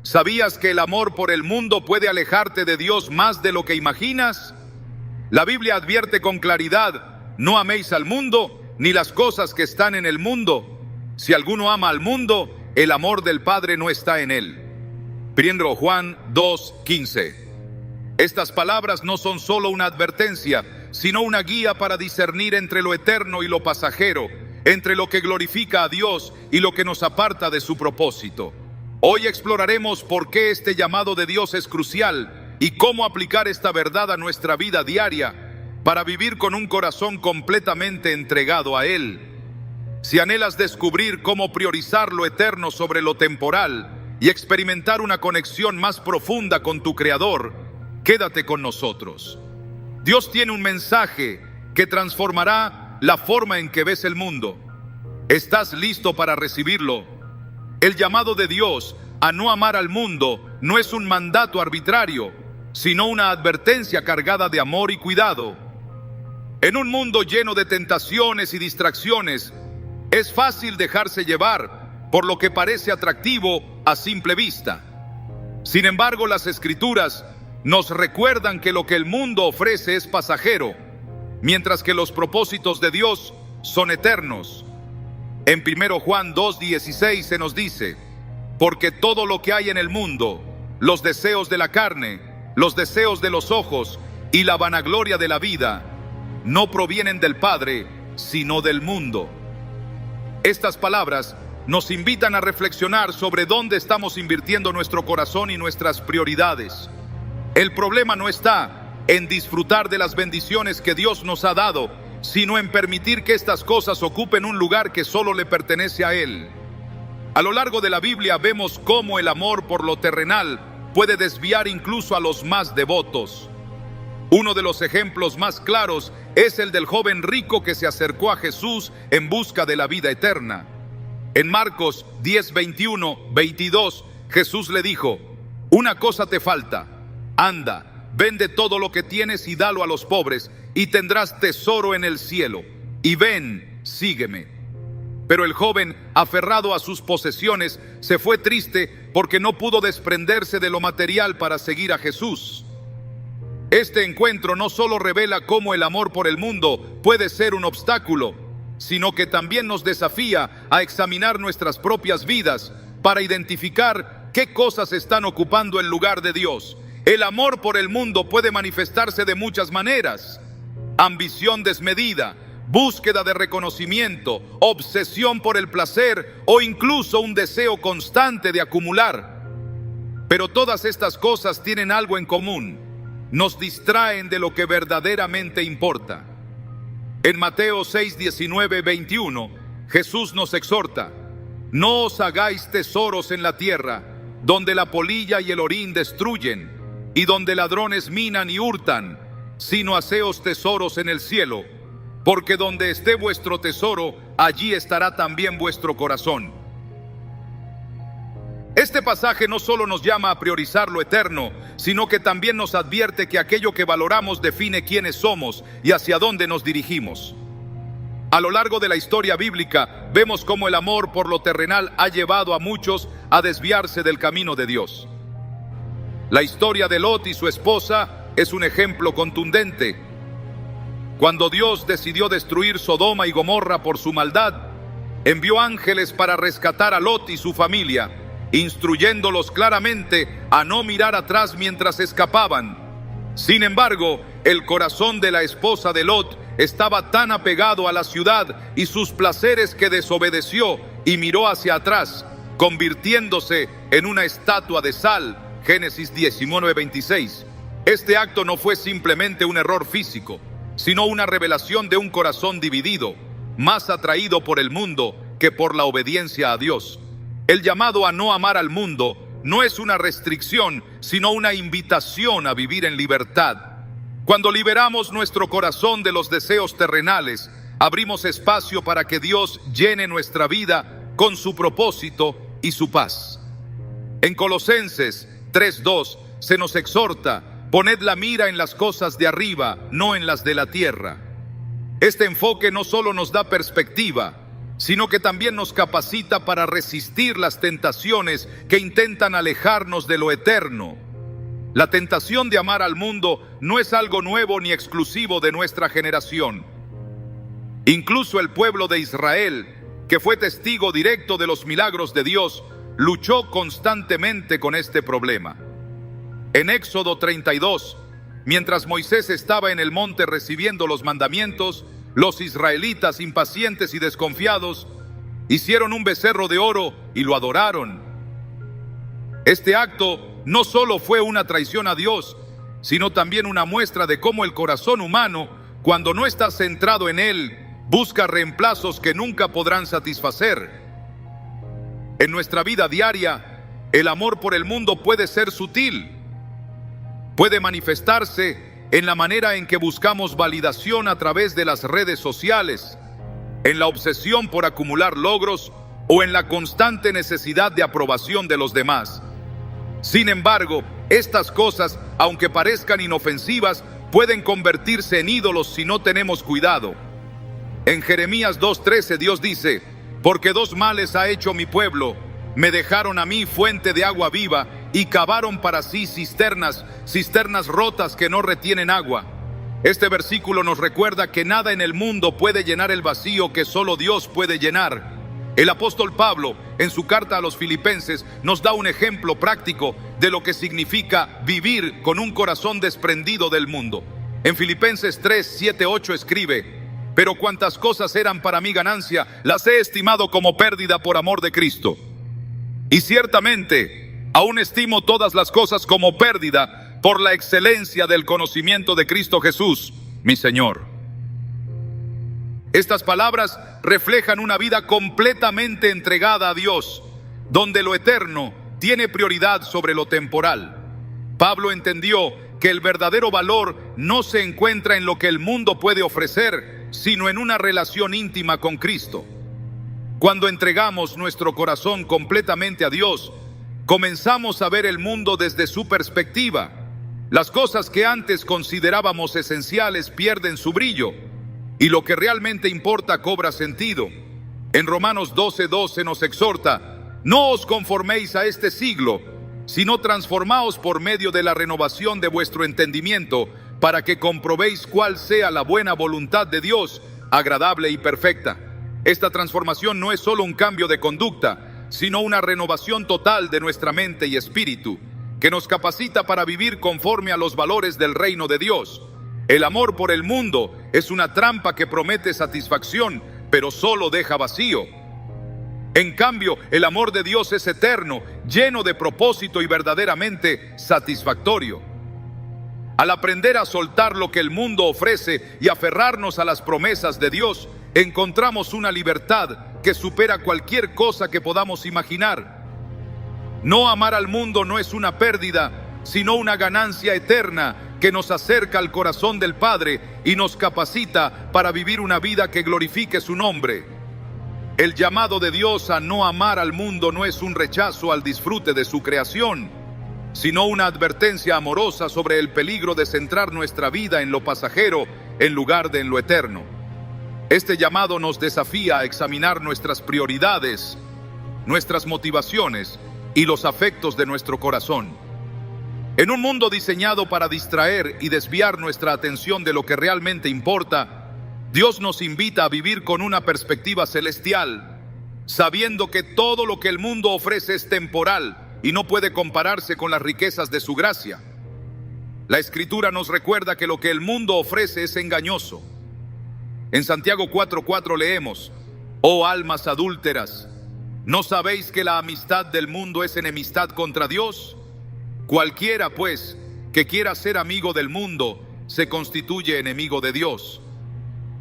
¿Sabías que el amor por el mundo puede alejarte de Dios más de lo que imaginas? La Biblia advierte con claridad: no améis al mundo ni las cosas que están en el mundo. Si alguno ama al mundo, el amor del Padre no está en él. 1 Juan 2:15. Estas palabras no son solo una advertencia, sino una guía para discernir entre lo eterno y lo pasajero, entre lo que glorifica a Dios y lo que nos aparta de su propósito. Hoy exploraremos por qué este llamado de Dios es crucial y cómo aplicar esta verdad a nuestra vida diaria para vivir con un corazón completamente entregado a Él. Si anhelas descubrir cómo priorizar lo eterno sobre lo temporal y experimentar una conexión más profunda con tu Creador, quédate con nosotros. Dios tiene un mensaje que transformará la forma en que ves el mundo. ¿Estás listo para recibirlo? El llamado de Dios a no amar al mundo no es un mandato arbitrario, sino una advertencia cargada de amor y cuidado. En un mundo lleno de tentaciones y distracciones, es fácil dejarse llevar por lo que parece atractivo a simple vista. Sin embargo, las Escrituras nos recuerdan que lo que el mundo ofrece es pasajero, mientras que los propósitos de Dios son eternos. En 1 Juan 2:16 se nos dice: porque todo lo que hay en el mundo, los deseos de la carne, los deseos de los ojos y la vanagloria de la vida, no provienen del Padre, sino del mundo. Estas palabras nos invitan a reflexionar sobre dónde estamos invirtiendo nuestro corazón y nuestras prioridades. El problema no está en disfrutar de las bendiciones que Dios nos ha dado, sino en permitir que estas cosas ocupen un lugar que solo le pertenece a Él. A lo largo de la Biblia vemos cómo el amor por lo terrenal puede desviar incluso a los más devotos. Uno de los ejemplos más claros es el del joven rico que se acercó a Jesús en busca de la vida eterna. En Marcos 10:21-22, Jesús le dijo: una cosa te falta, anda, vende todo lo que tienes y dalo a los pobres, y tendrás tesoro en el cielo, y ven, sígueme. Pero el joven, aferrado a sus posesiones, se fue triste porque no pudo desprenderse de lo material para seguir a Jesús. Este encuentro no solo revela cómo el amor por el mundo puede ser un obstáculo, sino que también nos desafía a examinar nuestras propias vidas para identificar qué cosas están ocupando el lugar de Dios. El amor por el mundo puede manifestarse de muchas maneras: ambición desmedida, búsqueda de reconocimiento, obsesión por el placer o incluso un deseo constante de acumular. Pero todas estas cosas tienen algo en común: nos distraen de lo que verdaderamente importa. En Mateo 6:19-21, Jesús nos exhorta: no os hagáis tesoros en la tierra, donde la polilla y el orín destruyen, y donde ladrones minan y hurtan, sino haceos tesoros en el cielo, porque donde esté vuestro tesoro, allí estará también vuestro corazón. Este pasaje no solo nos llama a priorizar lo eterno, sino que también nos advierte que aquello que valoramos define quiénes somos y hacia dónde nos dirigimos. A lo largo de la historia bíblica, vemos cómo el amor por lo terrenal ha llevado a muchos a desviarse del camino de Dios. La historia de Lot y su esposa es un ejemplo contundente. Cuando Dios decidió destruir Sodoma y Gomorra por su maldad, envió ángeles para rescatar a Lot y su familia, instruyéndolos claramente a no mirar atrás mientras escapaban. Sin embargo, el corazón de la esposa de Lot estaba tan apegado a la ciudad y sus placeres que desobedeció y miró hacia atrás, convirtiéndose en una estatua de sal. Génesis 19:26. Este acto no fue simplemente un error físico, sino una revelación de un corazón dividido, más atraído por el mundo que por la obediencia a Dios. El llamado a no amar al mundo no es una restricción, sino una invitación a vivir en libertad. Cuando liberamos nuestro corazón de los deseos terrenales, abrimos espacio para que Dios llene nuestra vida con su propósito y su paz. En Colosenses 3:2 se nos exhorta: poned la mira en las cosas de arriba, no en las de la tierra. Este enfoque no solo nos da perspectiva, sino que también nos capacita para resistir las tentaciones que intentan alejarnos de lo eterno. La tentación de amar al mundo no es algo nuevo ni exclusivo de nuestra generación. Incluso el pueblo de Israel, que fue testigo directo de los milagros de Dios, luchó constantemente con este problema. En Éxodo 32, mientras Moisés estaba en el monte recibiendo los mandamientos, los israelitas, impacientes y desconfiados, hicieron un becerro de oro y lo adoraron. Este acto no solo fue una traición a Dios, sino también una muestra de cómo el corazón humano, cuando no está centrado en Él, busca reemplazos que nunca podrán satisfacer. En nuestra vida diaria, el amor por el mundo puede ser sutil. Puede manifestarse en la manera en que buscamos validación a través de las redes sociales, en la obsesión por acumular logros o en la constante necesidad de aprobación de los demás. Sin embargo, estas cosas, aunque parezcan inofensivas, pueden convertirse en ídolos si no tenemos cuidado. En Jeremías 2:13 Dios dice: porque dos males ha hecho mi pueblo, me dejaron a mí fuente de agua viva y cavaron para sí cisternas rotas que no retienen agua. Este versículo nos recuerda que nada en el mundo puede llenar el vacío que solo Dios puede llenar. El apóstol Pablo, en su carta a los Filipenses, nos da un ejemplo práctico de lo que significa vivir con un corazón desprendido del mundo. En Filipenses 3:7-8 escribe: pero cuantas cosas eran para mi ganancia, las he estimado como pérdida por amor de Cristo. Y ciertamente, aún estimo todas las cosas como pérdida por la excelencia del conocimiento de Cristo Jesús, mi Señor. Estas palabras reflejan una vida completamente entregada a Dios, donde lo eterno tiene prioridad sobre lo temporal. Pablo entendió que el verdadero valor no se encuentra en lo que el mundo puede ofrecer, sino en una relación íntima con Cristo. Cuando entregamos nuestro corazón completamente a Dios, comenzamos a ver el mundo desde su perspectiva. Las cosas que antes considerábamos esenciales pierden su brillo, y lo que realmente importa cobra sentido. En Romanos 12:12 nos exhorta: no os conforméis a este siglo, sino transformaos por medio de la renovación de vuestro entendimiento, para que comprobéis cuál sea la buena voluntad de Dios, agradable y perfecta. Esta transformación no es solo un cambio de conducta, sino una renovación total de nuestra mente y espíritu, que nos capacita para vivir conforme a los valores del reino de Dios. El amor por el mundo es una trampa que promete satisfacción, pero solo deja vacío. En cambio, el amor de Dios es eterno, lleno de propósito y verdaderamente satisfactorio. Al aprender a soltar lo que el mundo ofrece y aferrarnos a las promesas de Dios, encontramos una libertad que supera cualquier cosa que podamos imaginar. No amar al mundo no es una pérdida, sino una ganancia eterna que nos acerca al corazón del Padre y nos capacita para vivir una vida que glorifique su nombre. El llamado de Dios a no amar al mundo no es un rechazo al disfrute de su creación, sino una advertencia amorosa sobre el peligro de centrar nuestra vida en lo pasajero en lugar de en lo eterno. Este llamado nos desafía a examinar nuestras prioridades, nuestras motivaciones y los afectos de nuestro corazón. En un mundo diseñado para distraer y desviar nuestra atención de lo que realmente importa, Dios nos invita a vivir con una perspectiva celestial, sabiendo que todo lo que el mundo ofrece es temporal y no puede compararse con las riquezas de su gracia. La Escritura nos recuerda que lo que el mundo ofrece es engañoso. En Santiago 4:4 leemos: oh almas adúlteras, ¿no sabéis que la amistad del mundo es enemistad contra Dios? Cualquiera, pues, que quiera ser amigo del mundo, se constituye enemigo de Dios.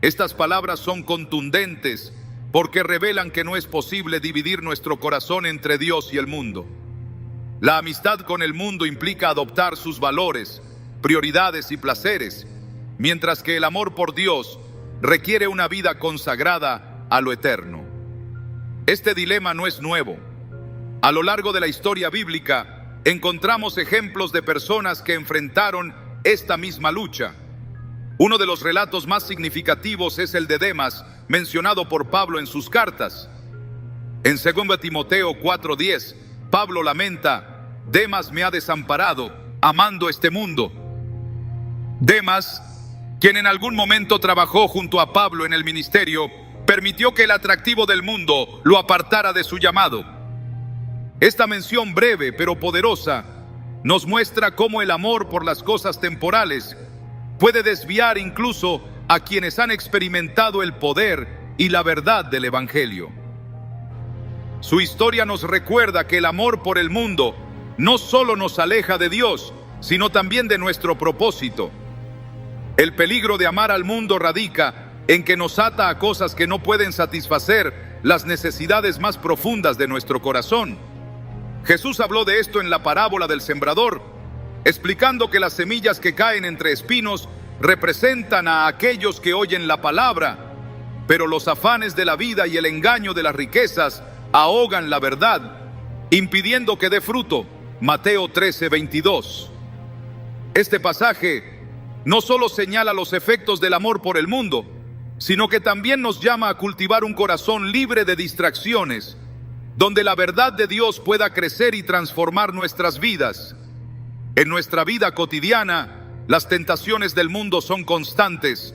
Estas palabras son contundentes porque revelan que no es posible dividir nuestro corazón entre Dios y el mundo. La amistad con el mundo implica adoptar sus valores, prioridades y placeres, mientras que el amor por Dios requiere una vida consagrada a lo eterno. Este dilema no es nuevo. A lo largo de la historia bíblica encontramos ejemplos de personas que enfrentaron esta misma lucha. Uno de los relatos más significativos es el de Demas, mencionado por Pablo en sus cartas. En 2 Timoteo 4:10, Pablo lamenta: Demas me ha desamparado, amando este mundo. Demas, quien en algún momento trabajó junto a Pablo en el ministerio, permitió que el atractivo del mundo lo apartara de su llamado. Esta mención breve pero poderosa nos muestra cómo el amor por las cosas temporales puede desviar incluso a quienes han experimentado el poder y la verdad del Evangelio. Su historia nos recuerda que el amor por el mundo no solo nos aleja de Dios, sino también de nuestro propósito. El peligro de amar al mundo radica en que nos ata a cosas que no pueden satisfacer las necesidades más profundas de nuestro corazón. Jesús habló de esto en la parábola del sembrador, explicando que las semillas que caen entre espinos representan a aquellos que oyen la palabra, pero los afanes de la vida y el engaño de las riquezas ahogan la verdad, impidiendo que dé fruto. Mateo 13:22. Este pasaje no solo señala los efectos del amor por el mundo, sino que también nos llama a cultivar un corazón libre de distracciones, donde la verdad de Dios pueda crecer y transformar nuestras vidas. En nuestra vida cotidiana, las tentaciones del mundo son constantes.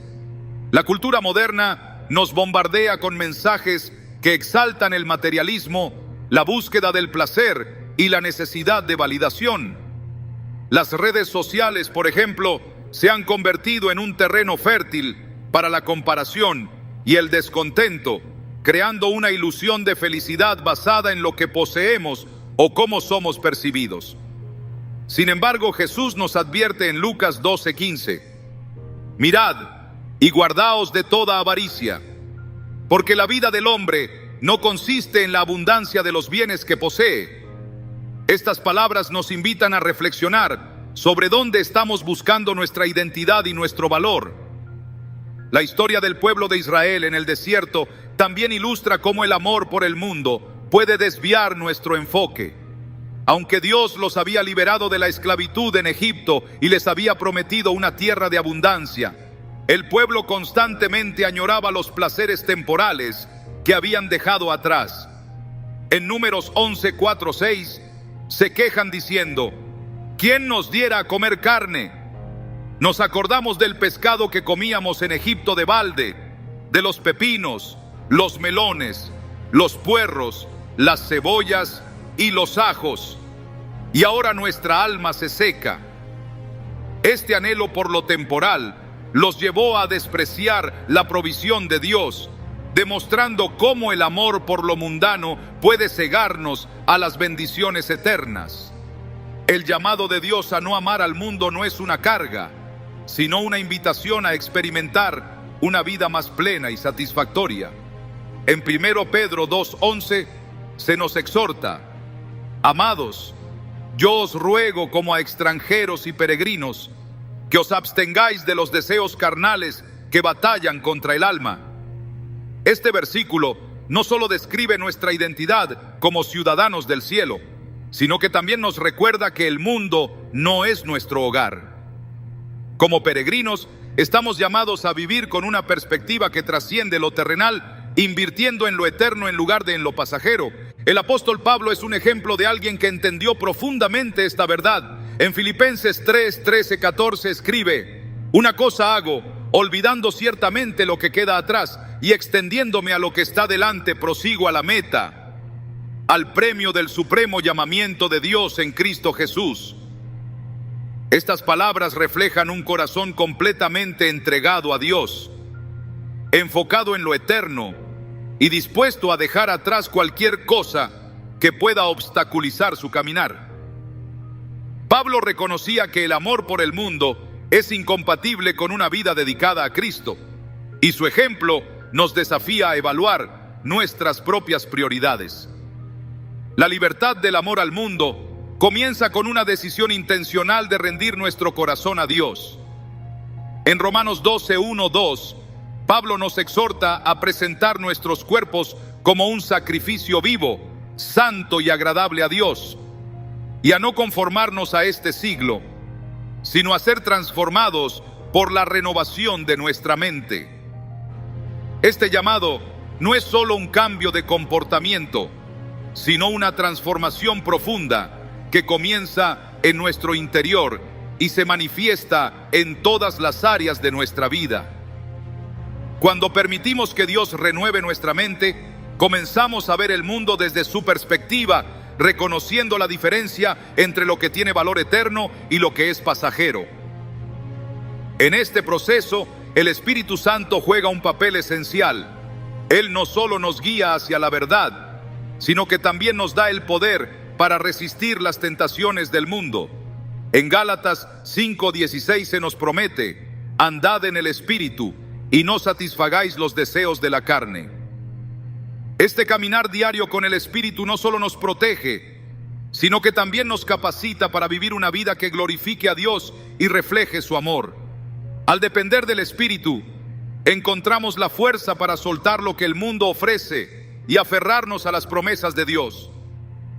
La cultura moderna nos bombardea con mensajes que exaltan el materialismo, la búsqueda del placer y la necesidad de validación. Las redes sociales, por ejemplo, se han convertido en un terreno fértil para la comparación y el descontento, creando una ilusión de felicidad basada en lo que poseemos o cómo somos percibidos. Sin embargo, Jesús nos advierte en Lucas 12:15: Mirad y guardaos de toda avaricia, porque la vida del hombre no consiste en la abundancia de los bienes que posee. Estas palabras nos invitan a reflexionar sobre dónde estamos buscando nuestra identidad y nuestro valor. La historia del pueblo de Israel en el desierto también ilustra cómo el amor por el mundo puede desviar nuestro enfoque. Aunque Dios los había liberado de la esclavitud en Egipto y les había prometido una tierra de abundancia, el pueblo constantemente añoraba los placeres temporales que habían dejado atrás. En Números 11:4-6 se quejan diciendo: ¿quién nos diera a comer carne? Nos acordamos del pescado que comíamos en Egipto de balde, de los pepinos, los melones, los puerros, las cebollas y los ajos, y ahora nuestra alma se seca. Este anhelo por lo temporal los llevó a despreciar la provisión de Dios, demostrando cómo el amor por lo mundano puede cegarnos a las bendiciones eternas. El llamado de Dios a no amar al mundo no es una carga, sino una invitación a experimentar una vida más plena y satisfactoria. En 1 Pedro 2:11 se nos exhorta: Amados, yo os ruego como a extranjeros y peregrinos, que os abstengáis de los deseos carnales que batallan contra el alma. Este versículo no solo describe nuestra identidad como ciudadanos del cielo, sino que también nos recuerda que el mundo no es nuestro hogar. Como peregrinos, estamos llamados a vivir con una perspectiva que trasciende lo terrenal, invirtiendo en lo eterno en lugar de en lo pasajero. El apóstol Pablo es un ejemplo de alguien que entendió profundamente esta verdad. En Filipenses 3:13-14 escribe: Una cosa hago, olvidando ciertamente lo que queda atrás y extendiéndome a lo que está delante, prosigo a la meta, al premio del supremo llamamiento de Dios en Cristo Jesús. Estas palabras reflejan un corazón completamente entregado a Dios, enfocado en lo eterno y dispuesto a dejar atrás cualquier cosa que pueda obstaculizar su caminar. Pablo reconocía que el amor por el mundo es incompatible con una vida dedicada a Cristo, y su ejemplo nos desafía a evaluar nuestras propias prioridades. La libertad del amor al mundo comienza con una decisión intencional de rendir nuestro corazón a Dios. En Romanos 12:1-2, Pablo nos exhorta a presentar nuestros cuerpos como un sacrificio vivo, santo y agradable a Dios, y a no conformarnos a este siglo, sino a ser transformados por la renovación de nuestra mente. Este llamado no es solo un cambio de comportamiento, sino una transformación profunda que comienza en nuestro interior y se manifiesta en todas las áreas de nuestra vida. Cuando permitimos que Dios renueve nuestra mente, comenzamos a ver el mundo desde su perspectiva, reconociendo la diferencia entre lo que tiene valor eterno y lo que es pasajero. En este proceso, el Espíritu Santo juega un papel esencial. Él no solo nos guía hacia la verdad, sino que también nos da el poder para resistir las tentaciones del mundo. En Gálatas 5:16 se nos promete: andad en el Espíritu y no satisfagáis los deseos de la carne. Este caminar diario con el Espíritu no solo nos protege, sino que también nos capacita para vivir una vida que glorifique a Dios y refleje su amor. Al depender del Espíritu, encontramos la fuerza para soltar lo que el mundo ofrece y aferrarnos a las promesas de Dios.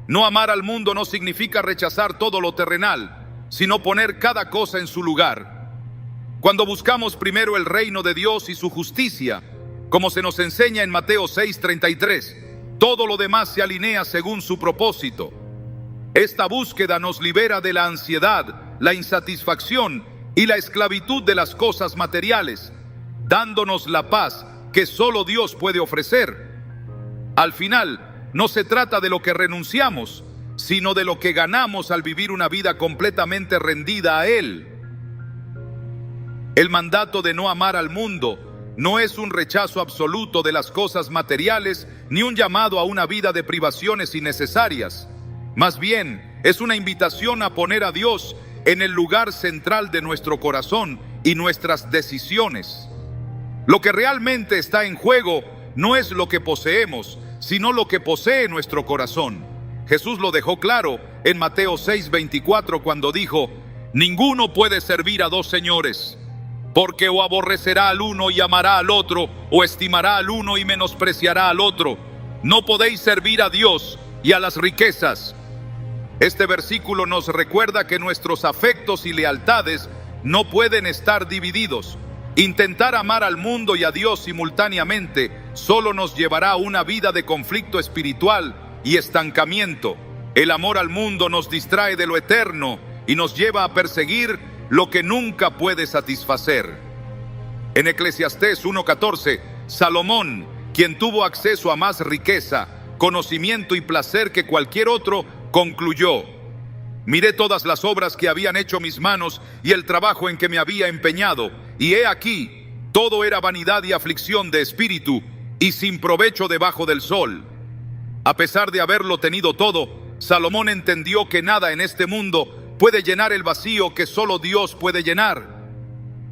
No amar al mundo no significa rechazar todo lo terrenal, sino poner cada cosa en su lugar. Cuando buscamos primero el reino de Dios y su justicia, como se nos enseña en Mateo 6:33, todo lo demás se alinea según su propósito. Esta búsqueda nos libera de la ansiedad, la insatisfacción y la esclavitud de las cosas materiales, dándonos la paz que solo Dios puede ofrecer. Al final, no se trata de lo que renunciamos, sino de lo que ganamos al vivir una vida completamente rendida a Él. El mandato de no amar al mundo no es un rechazo absoluto de las cosas materiales, ni un llamado a una vida de privaciones innecesarias. Más bien, es una invitación a poner a Dios en el lugar central de nuestro corazón y nuestras decisiones. Lo que realmente está en juego no es lo que poseemos, sino lo que posee nuestro corazón. Jesús lo dejó claro en Mateo 6:24 cuando dijo: ninguno puede servir a dos señores, porque o aborrecerá al uno y amará al otro, o estimará al uno y menospreciará al otro. No podéis servir a Dios y a las riquezas. Este versículo nos recuerda que nuestros afectos y lealtades no pueden estar divididos. Intentar amar al mundo y a Dios simultáneamente solo nos llevará a una vida de conflicto espiritual y estancamiento. El amor al mundo nos distrae de lo eterno y nos lleva a perseguir lo que nunca puede satisfacer. En Eclesiastés 1:14, Salomón, quien tuvo acceso a más riqueza, conocimiento y placer que cualquier otro, concluyó: miré todas las obras que habían hecho mis manos y el trabajo en que me había empeñado, y he aquí, todo era vanidad y aflicción de espíritu, y sin provecho debajo del sol. A pesar de haberlo tenido todo, Salomón entendió que nada en este mundo puede llenar el vacío que solo Dios puede llenar.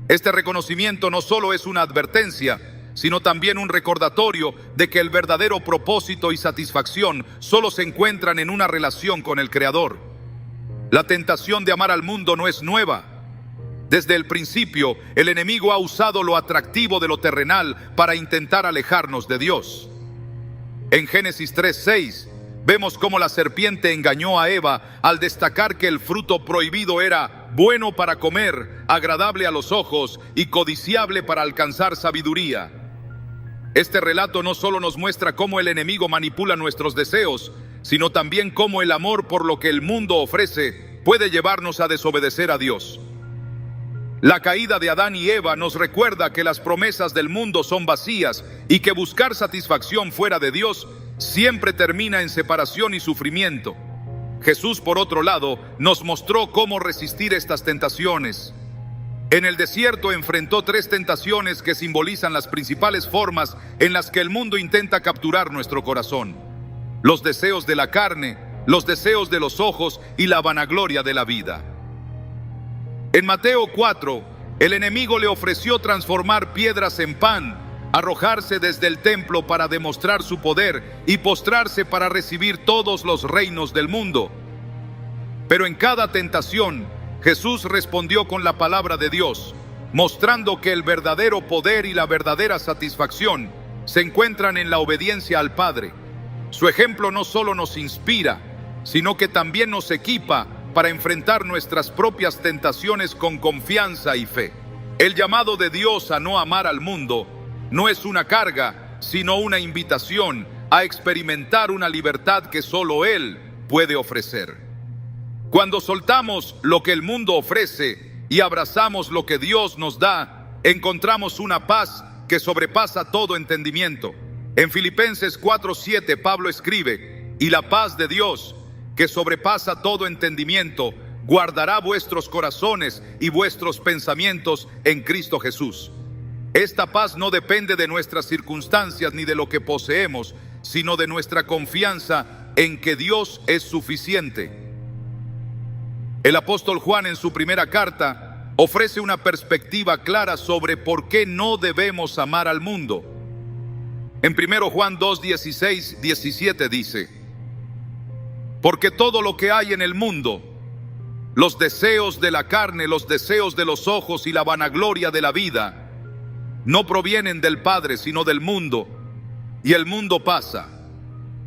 Este reconocimiento no solo es una advertencia, sino también un recordatorio de que el verdadero propósito y satisfacción solo se encuentran en una relación con el Creador. La tentación de amar al mundo no es nueva. Desde el principio, el enemigo ha usado lo atractivo de lo terrenal para intentar alejarnos de Dios. En Génesis 3:6, vemos cómo la serpiente engañó a Eva al destacar que el fruto prohibido era bueno para comer, agradable a los ojos y codiciable para alcanzar sabiduría. Este relato no solo nos muestra cómo el enemigo manipula nuestros deseos, sino también cómo el amor por lo que el mundo ofrece puede llevarnos a desobedecer a Dios. La caída de Adán y Eva nos recuerda que las promesas del mundo son vacías y que buscar satisfacción fuera de Dios siempre termina en separación y sufrimiento. Jesús, por otro lado, nos mostró cómo resistir estas tentaciones. En el desierto enfrentó 3 tentaciones que simbolizan las principales formas en las que el mundo intenta capturar nuestro corazón: los deseos de la carne, los deseos de los ojos y la vanagloria de la vida. En Mateo 4, el enemigo le ofreció transformar piedras en pan, arrojarse desde el templo para demostrar su poder y postrarse para recibir todos los reinos del mundo. Pero en cada tentación, Jesús respondió con la palabra de Dios, mostrando que el verdadero poder y la verdadera satisfacción se encuentran en la obediencia al Padre. Su ejemplo no solo nos inspira, sino que también nos equipa para enfrentar nuestras propias tentaciones con confianza y fe. El llamado de Dios a no amar al mundo no es una carga, sino una invitación a experimentar una libertad que solo Él puede ofrecer. Cuando soltamos lo que el mundo ofrece y abrazamos lo que Dios nos da, encontramos una paz que sobrepasa todo entendimiento. En Filipenses 4:7 Pablo escribe: y la paz de Dios, que sobrepasa todo entendimiento, guardará vuestros corazones y vuestros pensamientos en Cristo Jesús. Esta paz no depende de nuestras circunstancias ni de lo que poseemos, sino de nuestra confianza en que Dios es suficiente. El apóstol Juan, en su primera carta, ofrece una perspectiva clara sobre por qué no debemos amar al mundo. En 1 Juan 2:16-17 dice: porque todo lo que hay en el mundo, los deseos de la carne, los deseos de los ojos y la vanagloria de la vida, no provienen del Padre, sino del mundo. Y el mundo pasa,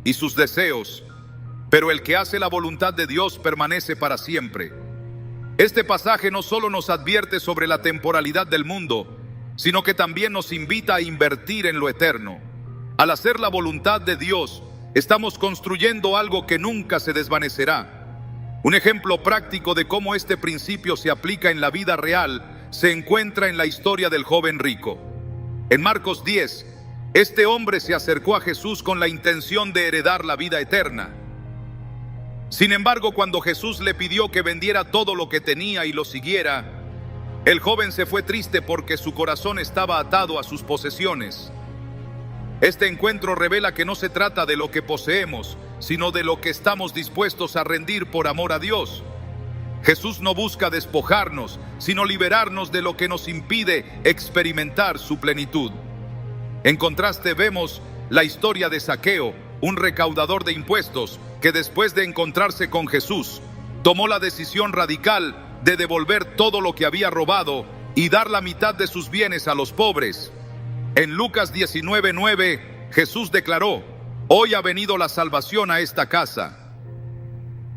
y sus deseos, pero el que hace la voluntad de Dios permanece para siempre. Este pasaje no solo nos advierte sobre la temporalidad del mundo, sino que también nos invita a invertir en lo eterno. Al hacer la voluntad de Dios, estamos construyendo algo que nunca se desvanecerá. Un ejemplo práctico de cómo este principio se aplica en la vida real se encuentra en la historia del joven rico. En Marcos 10, este hombre se acercó a Jesús con la intención de heredar la vida eterna. Sin embargo, cuando Jesús le pidió que vendiera todo lo que tenía y lo siguiera, el joven se fue triste porque su corazón estaba atado a sus posesiones. Este encuentro revela que no se trata de lo que poseemos, sino de lo que estamos dispuestos a rendir por amor a Dios. Jesús no busca despojarnos, sino liberarnos de lo que nos impide experimentar su plenitud. En contraste, vemos la historia de Zaqueo, un recaudador de impuestos que después de encontrarse con Jesús, tomó la decisión radical de devolver todo lo que había robado y dar la mitad de sus bienes a los pobres. En Lucas 19:9, Jesús declaró: hoy ha venido la salvación a esta casa.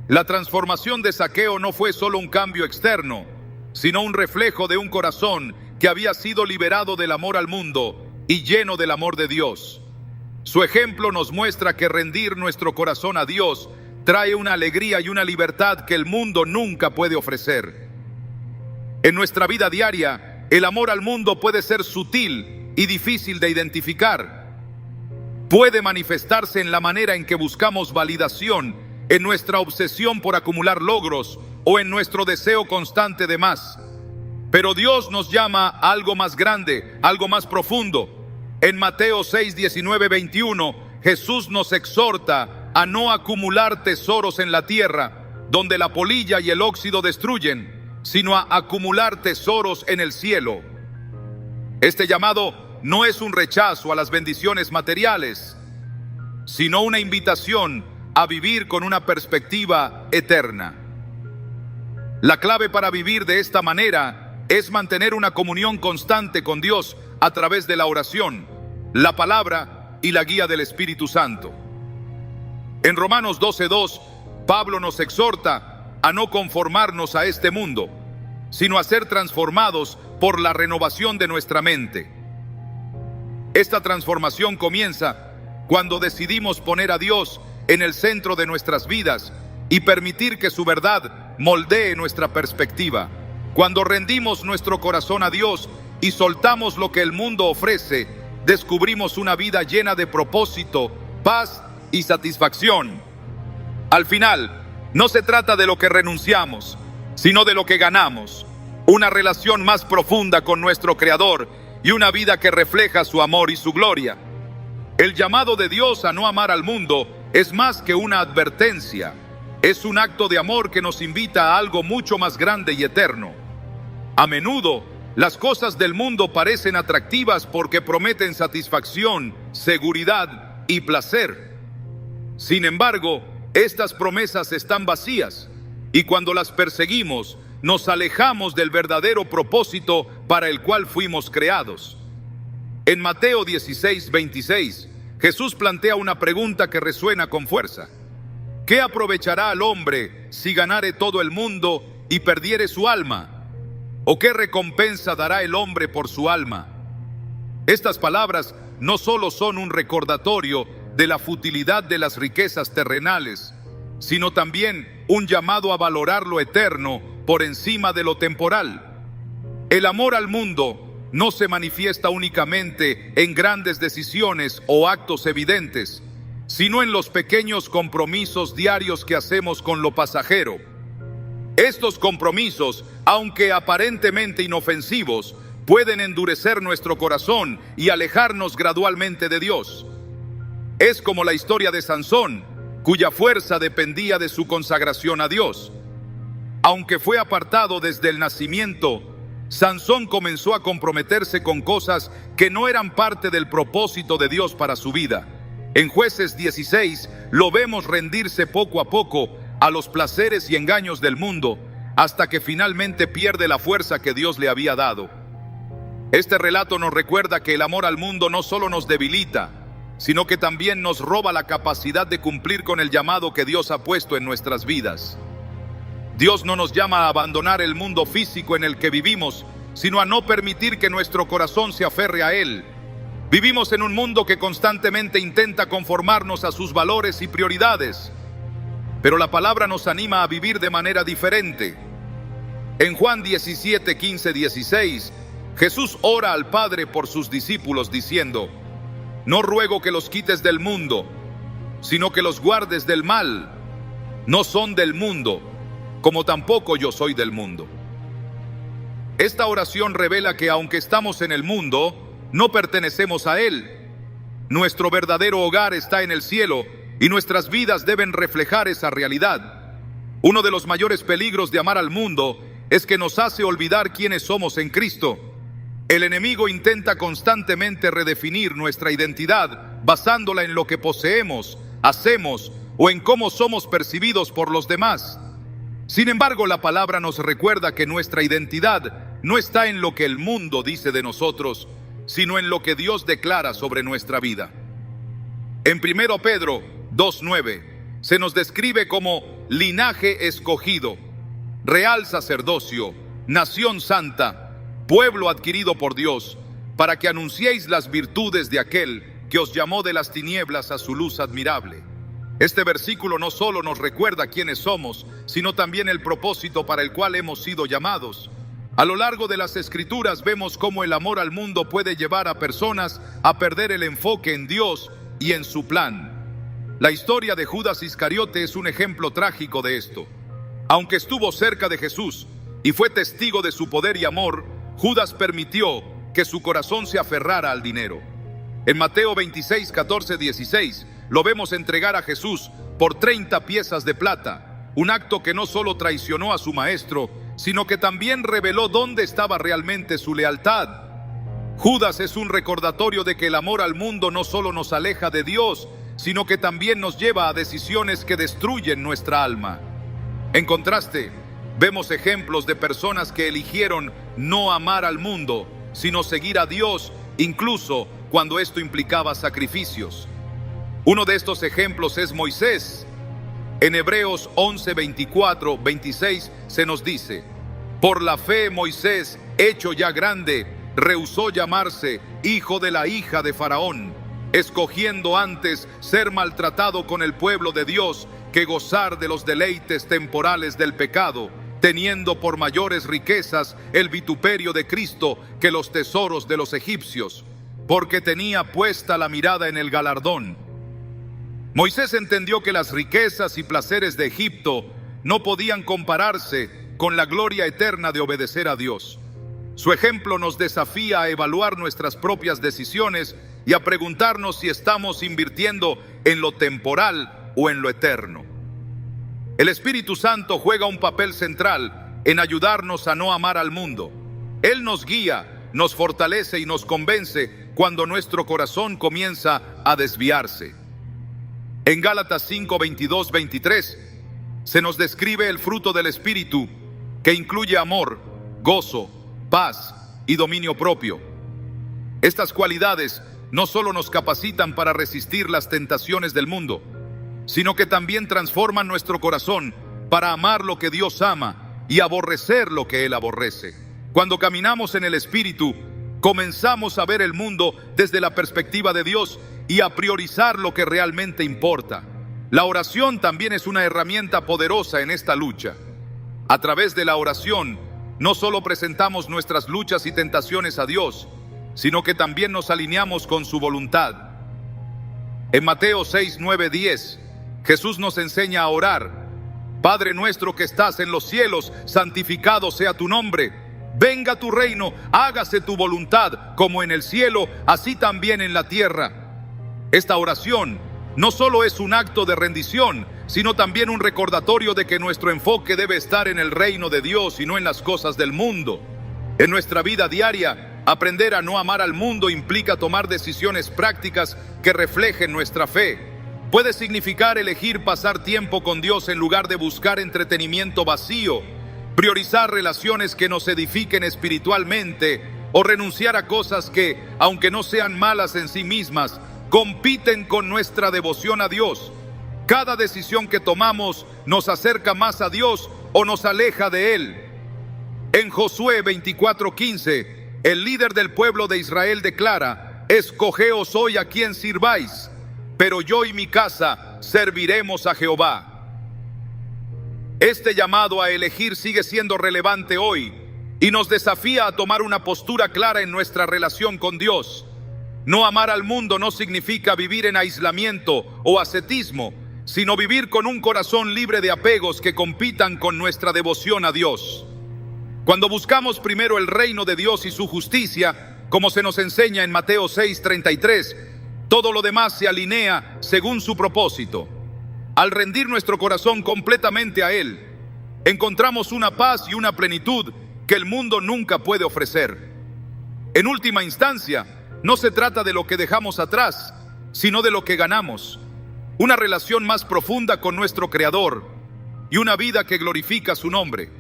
La transformación de Zaqueo no fue solo un cambio externo, sino un reflejo de un corazón que había sido liberado del amor al mundo y lleno del amor de Dios. Su ejemplo nos muestra que rendir nuestro corazón a Dios trae una alegría y una libertad que el mundo nunca puede ofrecer. En nuestra vida diaria, el amor al mundo puede ser sutil y difícil de identificar. Puede manifestarse en la manera en que buscamos validación, en nuestra obsesión por acumular logros o en nuestro deseo constante de más. Pero Dios nos llama a algo más grande, algo más profundo. En Mateo 6:19-21, Jesús nos exhorta a no acumular tesoros en la tierra, donde la polilla y el óxido destruyen, sino a acumular tesoros en el cielo. Este llamado no es un rechazo a las bendiciones materiales, sino una invitación a vivir con una perspectiva eterna. La clave para vivir de esta manera es mantener una comunión constante con Dios a través de la oración, la palabra y la guía del Espíritu Santo. En Romanos 12:2, Pablo nos exhorta a no conformarnos a este mundo, sino a ser transformados por la renovación de nuestra mente. Esta transformación comienza cuando decidimos poner a Dios en el centro de nuestras vidas y permitir que su verdad moldee nuestra perspectiva. Cuando rendimos nuestro corazón a Dios y soltamos lo que el mundo ofrece, descubrimos una vida llena de propósito, paz y satisfacción. Al final, no se trata de lo que renunciamos, sino de lo que ganamos, una relación más profunda con nuestro Creador y una vida que refleja su amor y su gloria. El llamado de Dios a no amar al mundo es más que una advertencia, es un acto de amor que nos invita a algo mucho más grande y eterno. A menudo, las cosas del mundo parecen atractivas porque prometen satisfacción, seguridad y placer. Sin embargo, estas promesas están vacías y cuando las perseguimos, nos alejamos del verdadero propósito para el cual fuimos creados. En Mateo 16:26, Jesús plantea una pregunta que resuena con fuerza. ¿Qué aprovechará al hombre si ganare todo el mundo y perdiere su alma? ¿O qué recompensa dará el hombre por su alma? Estas palabras no solo son un recordatorio de la futilidad de las riquezas terrenales, sino también un llamado a valorar lo eterno por encima de lo temporal. El amor al mundo no se manifiesta únicamente en grandes decisiones o actos evidentes, sino en los pequeños compromisos diarios que hacemos con lo pasajero. Estos compromisos, aunque aparentemente inofensivos, pueden endurecer nuestro corazón y alejarnos gradualmente de Dios. Es como la historia de Sansón, cuya fuerza dependía de su consagración a Dios. Aunque fue apartado desde el nacimiento, Sansón comenzó a comprometerse con cosas que no eran parte del propósito de Dios para su vida. En Jueces 16 lo vemos rendirse poco a poco a los placeres y engaños del mundo, hasta que finalmente pierde la fuerza que Dios le había dado. Este relato nos recuerda que el amor al mundo no solo nos debilita, sino que también nos roba la capacidad de cumplir con el llamado que Dios ha puesto en nuestras vidas. Dios no nos llama a abandonar el mundo físico en el que vivimos, sino a no permitir que nuestro corazón se aferre a él. Vivimos en un mundo que constantemente intenta conformarnos a sus valores y prioridades, pero la palabra nos anima a vivir de manera diferente. En Juan 17, 15, 16, Jesús ora al Padre por sus discípulos diciendo: no ruego que los quites del mundo, sino que los guardes del mal. No son del mundo, como tampoco yo soy del mundo. Esta oración revela que aunque estamos en el mundo, no pertenecemos a él. Nuestro verdadero hogar está en el cielo y nuestras vidas deben reflejar esa realidad. Uno de los mayores peligros de amar al mundo es que nos hace olvidar quiénes somos en Cristo. El enemigo intenta constantemente redefinir nuestra identidad basándola en lo que poseemos, hacemos o en cómo somos percibidos por los demás. Sin embargo, la palabra nos recuerda que nuestra identidad no está en lo que el mundo dice de nosotros, sino en lo que Dios declara sobre nuestra vida. En 1 Pedro 2:9 se nos describe como linaje escogido, real sacerdocio, nación santa, pueblo adquirido por Dios, para que anunciéis las virtudes de aquel que os llamó de las tinieblas a su luz admirable. Este versículo no solo nos recuerda quiénes somos, sino también el propósito para el cual hemos sido llamados. A lo largo de las Escrituras vemos cómo el amor al mundo puede llevar a personas a perder el enfoque en Dios y en su plan. La historia de Judas Iscariote es un ejemplo trágico de esto. Aunque estuvo cerca de Jesús y fue testigo de su poder y amor, Judas permitió que su corazón se aferrara al dinero. En Mateo 26, 14, 16, lo vemos entregar a Jesús por 30 piezas de plata, un acto que no solo traicionó a su maestro, sino que también reveló dónde estaba realmente su lealtad. Judas es un recordatorio de que el amor al mundo no solo nos aleja de Dios, sino que también nos lleva a decisiones que destruyen nuestra alma. En contraste, vemos ejemplos de personas que eligieron no amar al mundo, sino seguir a Dios, incluso cuando esto implicaba sacrificios. Uno de estos ejemplos es Moisés. En Hebreos 11, 24, 26 se nos dice: por la fe Moisés, hecho ya grande, rehusó llamarse hijo de la hija de Faraón, escogiendo antes ser maltratado con el pueblo de Dios que gozar de los deleites temporales del pecado, teniendo por mayores riquezas el vituperio de Cristo que los tesoros de los egipcios, porque tenía puesta la mirada en el galardón. Moisés entendió que las riquezas y placeres de Egipto no podían compararse con la gloria eterna de obedecer a Dios. Su ejemplo nos desafía a evaluar nuestras propias decisiones y a preguntarnos si estamos invirtiendo en lo temporal o en lo eterno. El Espíritu Santo juega un papel central en ayudarnos a no amar al mundo. Él nos guía, nos fortalece y nos convence cuando nuestro corazón comienza a desviarse. En Gálatas 5, 22, 23 se nos describe el fruto del Espíritu, que incluye amor, gozo, paz y dominio propio. Estas cualidades no solo nos capacitan para resistir las tentaciones del mundo, sino que también transforman nuestro corazón para amar lo que Dios ama y aborrecer lo que Él aborrece. Cuando caminamos en el Espíritu, comenzamos a ver el mundo desde la perspectiva de Dios y a priorizar lo que realmente importa. La oración también es una herramienta poderosa en esta lucha. A través de la oración, no solo presentamos nuestras luchas y tentaciones a Dios, sino que también nos alineamos con su voluntad. En Mateo 6, 9, 10, Jesús nos enseña a orar: Padre nuestro que estás en los cielos, santificado sea tu nombre. Venga tu reino, hágase tu voluntad, como en el cielo, así también en la tierra. Esta oración no solo es un acto de rendición, sino también un recordatorio de que nuestro enfoque debe estar en el reino de Dios y no en las cosas del mundo. En nuestra vida diaria, aprender a no amar al mundo implica tomar decisiones prácticas que reflejen nuestra fe. Puede significar elegir pasar tiempo con Dios en lugar de buscar entretenimiento vacío, priorizar relaciones que nos edifiquen espiritualmente o renunciar a cosas que, aunque no sean malas en sí mismas, compiten con nuestra devoción a Dios. Cada decisión que tomamos nos acerca más a Dios o nos aleja de Él. En Josué 24:15, el líder del pueblo de Israel declara: Escogeos hoy a quien sirváis, pero yo y mi casa serviremos a Jehová. Este llamado a elegir sigue siendo relevante hoy y nos desafía a tomar una postura clara en nuestra relación con Dios. No amar al mundo no significa vivir en aislamiento o ascetismo, sino vivir con un corazón libre de apegos que compitan con nuestra devoción a Dios. Cuando buscamos primero el reino de Dios y su justicia, como se nos enseña en Mateo 6:33, todo lo demás se alinea según su propósito. Al rendir nuestro corazón completamente a Él, encontramos una paz y una plenitud que el mundo nunca puede ofrecer. En última instancia, no se trata de lo que dejamos atrás, sino de lo que ganamos. Una relación más profunda con nuestro Creador y una vida que glorifica su nombre.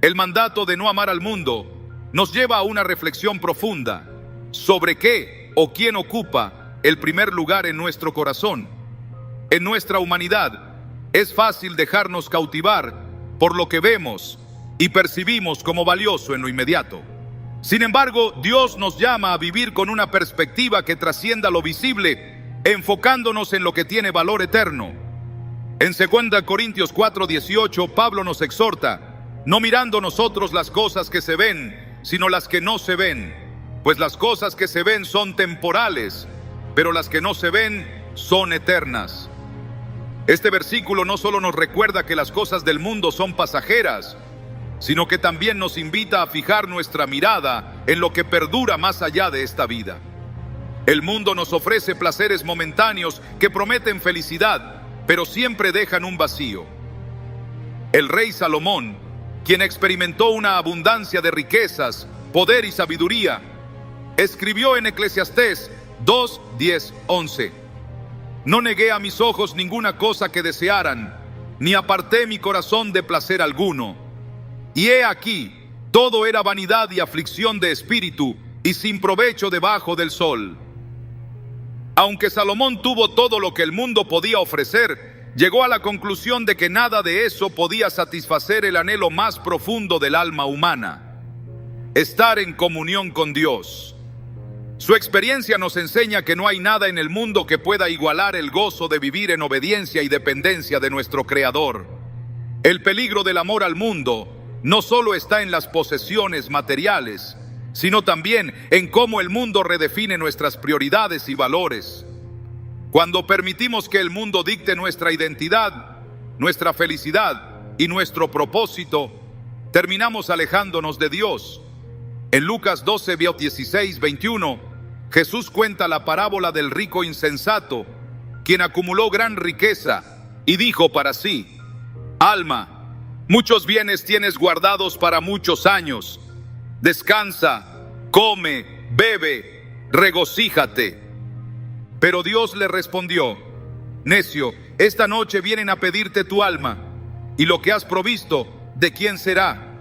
El mandato de no amar al mundo nos lleva a una reflexión profunda sobre qué o quién ocupa el primer lugar en nuestro corazón. En nuestra humanidad es fácil dejarnos cautivar por lo que vemos y percibimos como valioso en lo inmediato. Sin embargo, Dios nos llama a vivir con una perspectiva que trascienda lo visible, enfocándonos en lo que tiene valor eterno. En 2 Corintios 4:18, Pablo nos exhorta: no mirando nosotros las cosas que se ven, sino las que no se ven, pues las cosas que se ven son temporales, pero las que no se ven son eternas. Este versículo no solo nos recuerda que las cosas del mundo son pasajeras, sino que también nos invita a fijar nuestra mirada en lo que perdura más allá de esta vida. El mundo nos ofrece placeres momentáneos que prometen felicidad, pero siempre dejan un vacío. El rey Salomón, quien experimentó una abundancia de riquezas, poder y sabiduría, escribió en Eclesiastés 2, 10, 11: no negué a mis ojos ninguna cosa que desearan, ni aparté mi corazón de placer alguno. Y he aquí, todo era vanidad y aflicción de espíritu, y sin provecho debajo del sol. Aunque Salomón tuvo todo lo que el mundo podía ofrecer, llegó a la conclusión de que nada de eso podía satisfacer el anhelo más profundo del alma humana: estar en comunión con Dios. Su experiencia nos enseña que no hay nada en el mundo que pueda igualar el gozo de vivir en obediencia y dependencia de nuestro Creador. El peligro del amor al mundo no solo está en las posesiones materiales, sino también en cómo el mundo redefine nuestras prioridades y valores. Cuando permitimos que el mundo dicte nuestra identidad, nuestra felicidad y nuestro propósito, terminamos alejándonos de Dios. En Lucas 12, 16, 21, Jesús cuenta la parábola del rico insensato, quien acumuló gran riqueza y dijo para sí: alma, muchos bienes tienes guardados para muchos años. Descansa, come, bebe, regocíjate. Pero Dios le respondió: necio, esta noche vienen a pedirte tu alma, y lo que has provisto, ¿de quién será?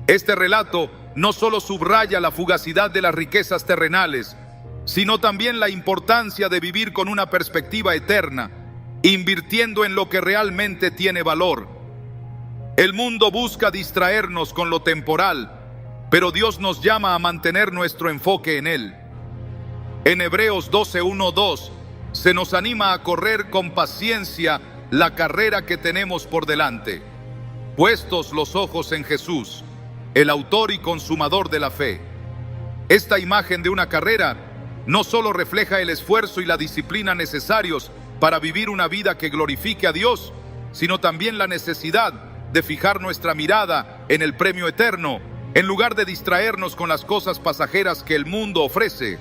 Este relato no solo subraya la fugacidad de las riquezas terrenales, sino también la importancia de vivir con una perspectiva eterna, invirtiendo en lo que realmente tiene valor. El mundo busca distraernos con lo temporal, pero Dios nos llama a mantener nuestro enfoque en Él. En Hebreos 12:1-2 se nos anima a correr con paciencia la carrera que tenemos por delante, puestos los ojos en Jesús, el autor y consumador de la fe. Esta imagen de una carrera no solo refleja el esfuerzo y la disciplina necesarios para vivir una vida que glorifique a Dios, sino también la necesidad de fijar nuestra mirada en el premio eterno, en lugar de distraernos con las cosas pasajeras que el mundo ofrece.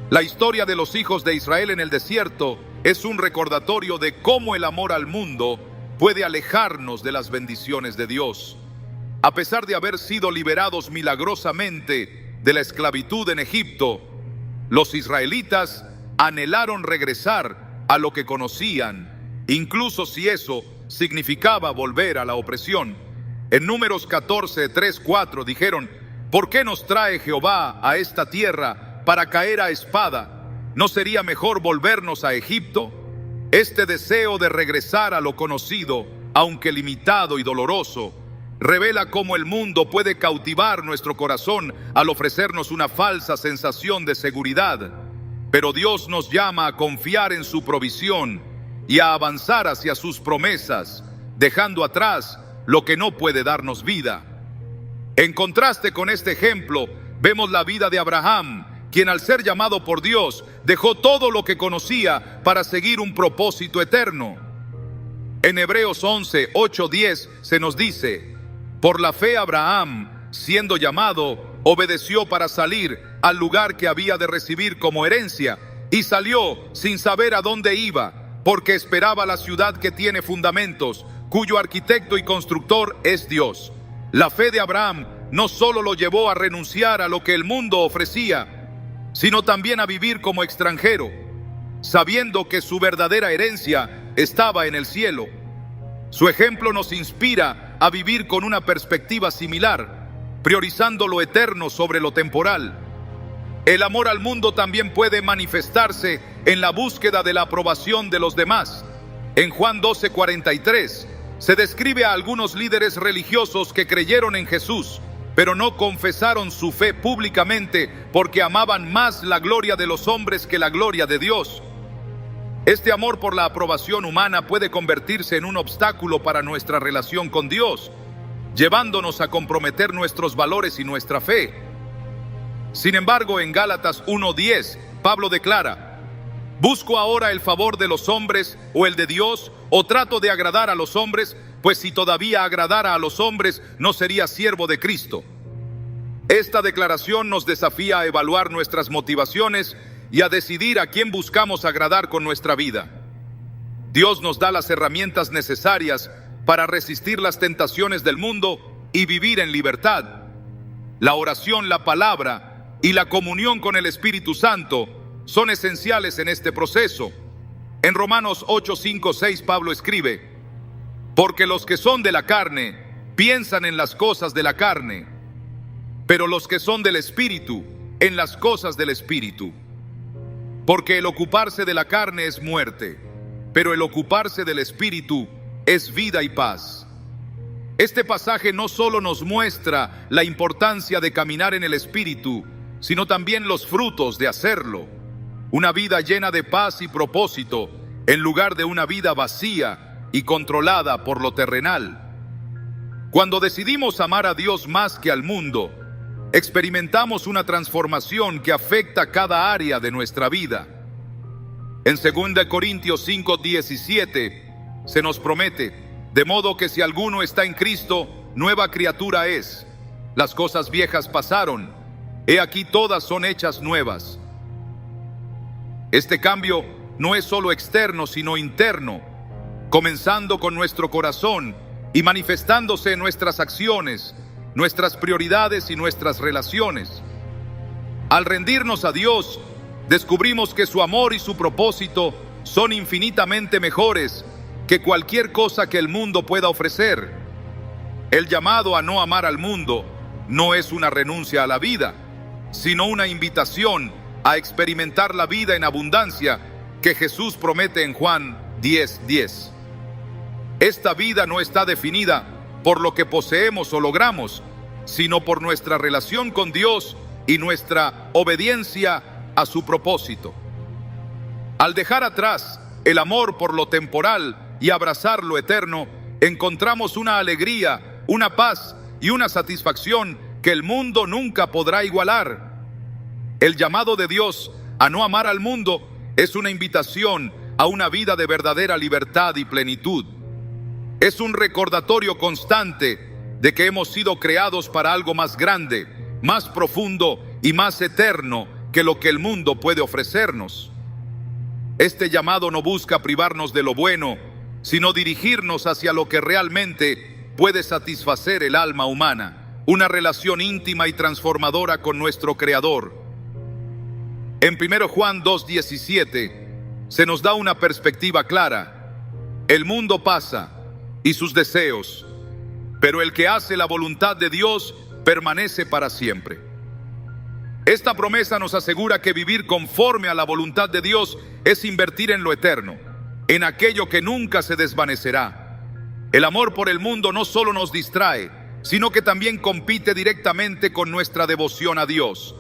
La historia de los hijos de Israel en el desierto es un recordatorio de cómo el amor al mundo puede alejarnos de las bendiciones de Dios. A pesar de haber sido liberados milagrosamente de la esclavitud en Egipto, los israelitas anhelaron regresar a lo que conocían, incluso si eso significaba volver a la opresión. En Números 14:3-4 dijeron: ¿por qué nos trae Jehová a esta tierra para caer a espada? ¿No sería mejor volvernos a Egipto? Este deseo de regresar a lo conocido, aunque limitado y doloroso, revela cómo el mundo puede cautivar nuestro corazón al ofrecernos una falsa sensación de seguridad. Pero Dios nos llama a confiar en su provisión y a avanzar hacia sus promesas, dejando atrás lo que no puede darnos vida. En contraste con este ejemplo, vemos la vida de Abraham, quien al ser llamado por Dios, dejó todo lo que conocía para seguir un propósito eterno. En Hebreos 11:8-10 se nos dice: por la fe Abraham, siendo llamado, obedeció para salir al lugar que había de recibir como herencia, y salió sin saber a dónde iba, porque esperaba la ciudad que tiene fundamentos, cuyo arquitecto y constructor es Dios. La fe de Abraham no solo lo llevó a renunciar a lo que el mundo ofrecía, sino también a vivir como extranjero, sabiendo que su verdadera herencia estaba en el cielo. Su ejemplo nos inspira a vivir con una perspectiva similar, priorizando lo eterno sobre lo temporal. El amor al mundo también puede manifestarse en la búsqueda de la aprobación de los demás. En Juan 12:43 se describe a algunos líderes religiosos que creyeron en Jesús, pero no confesaron su fe públicamente porque amaban más la gloria de los hombres que la gloria de Dios. Este amor por la aprobación humana puede convertirse en un obstáculo para nuestra relación con Dios, llevándonos a comprometer nuestros valores y nuestra fe. Sin embargo, en Gálatas 1:10, Pablo declara: ¿busco ahora el favor de los hombres o el de Dios, o trato de agradar a los hombres? Pues si todavía agradara a los hombres, no sería siervo de Cristo. Esta declaración nos desafía a evaluar nuestras motivaciones y a decidir a quién buscamos agradar con nuestra vida. Dios nos da las herramientas necesarias para resistir las tentaciones del mundo y vivir en libertad. La oración, la palabra y la comunión con el Espíritu Santo son esenciales en este proceso. En Romanos 8:5-6 Pablo escribe: porque los que son de la carne piensan en las cosas de la carne, pero los que son del Espíritu en las cosas del Espíritu. Porque el ocuparse de la carne es muerte, pero el ocuparse del Espíritu es vida y paz. Este pasaje no solo nos muestra la importancia de caminar en el Espíritu, sino también los frutos de hacerlo. Una vida llena de paz y propósito, en lugar de una vida vacía y controlada por lo terrenal. Cuando decidimos amar a Dios más que al mundo, experimentamos una transformación que afecta cada área de nuestra vida. En 2 Corintios 5:17 se nos promete: de modo que si alguno está en Cristo, nueva criatura es. Las cosas viejas pasaron, he aquí todas son hechas nuevas. Este cambio no es solo externo, sino interno, comenzando con nuestro corazón y manifestándose en nuestras acciones, nuestras prioridades y nuestras relaciones. Al rendirnos a Dios, descubrimos que su amor y su propósito son infinitamente mejores que cualquier cosa que el mundo pueda ofrecer. El llamado a no amar al mundo no es una renuncia a la vida, sino una invitación a experimentar la vida en abundancia que Jesús promete en Juan 10:10. Esta vida no está definida por lo que poseemos o logramos, sino por nuestra relación con Dios y nuestra obediencia a su propósito. Al dejar atrás el amor por lo temporal y abrazar lo eterno, encontramos una alegría, una paz y una satisfacción que el mundo nunca podrá igualar. El llamado de Dios a no amar al mundo es una invitación a una vida de verdadera libertad y plenitud. Es un recordatorio constante de que hemos sido creados para algo más grande, más profundo y más eterno que lo que el mundo puede ofrecernos. Este llamado no busca privarnos de lo bueno, sino dirigirnos hacia lo que realmente puede satisfacer el alma humana, una relación íntima y transformadora con nuestro Creador. En 1 Juan 2:17 se nos da una perspectiva clara. El mundo pasa y sus deseos, pero el que hace la voluntad de Dios permanece para siempre. Esta promesa nos asegura que vivir conforme a la voluntad de Dios es invertir en lo eterno, en aquello que nunca se desvanecerá. El amor por el mundo no solo nos distrae, sino que también compite directamente con nuestra devoción a Dios.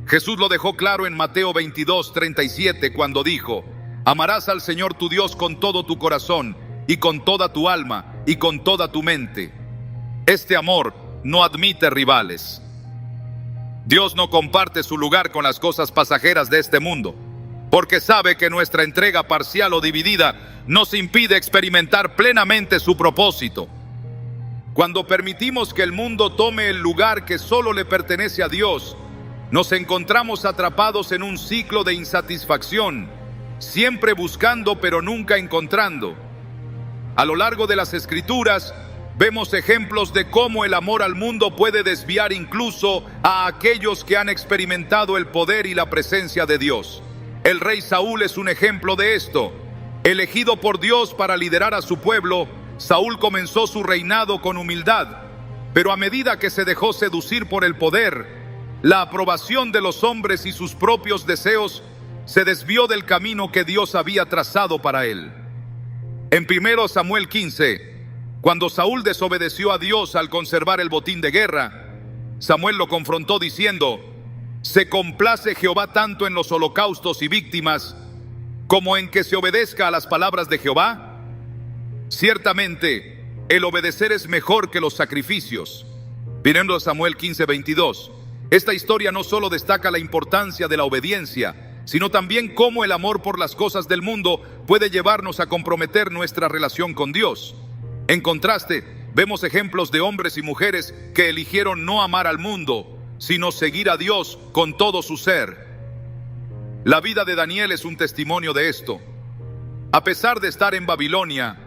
Jesús lo dejó claro en Mateo 22:37 cuando dijo: amarás al Señor tu Dios con todo tu corazón y con toda tu alma y con toda tu mente. Este amor no admite rivales. Dios no comparte su lugar con las cosas pasajeras de este mundo, porque sabe que nuestra entrega parcial o dividida nos impide experimentar plenamente su propósito. Cuando permitimos que el mundo tome el lugar que solo le pertenece a Dios, nos encontramos atrapados en un ciclo de insatisfacción, siempre buscando pero nunca encontrando. A lo largo de las Escrituras, vemos ejemplos de cómo el amor al mundo puede desviar incluso a aquellos que han experimentado el poder y la presencia de Dios. El rey Saúl es un ejemplo de esto. Elegido por Dios para liderar a su pueblo, Saúl comenzó su reinado con humildad, pero a medida que se dejó seducir por el poder, la aprobación de los hombres y sus propios deseos, se desvió del camino que Dios había trazado para él. En 1 Samuel 15, cuando Saúl desobedeció a Dios al conservar el botín de guerra, Samuel lo confrontó diciendo: ¿se complace Jehová tanto en los holocaustos y víctimas como en que se obedezca a las palabras de Jehová? Ciertamente, el obedecer es mejor que los sacrificios. 1 Samuel 15:22. Esta historia no solo destaca la importancia de la obediencia, sino también cómo el amor por las cosas del mundo puede llevarnos a comprometer nuestra relación con Dios. En contraste, vemos ejemplos de hombres y mujeres que eligieron no amar al mundo, sino seguir a Dios con todo su ser. La vida de Daniel es un testimonio de esto. A pesar de estar en Babilonia,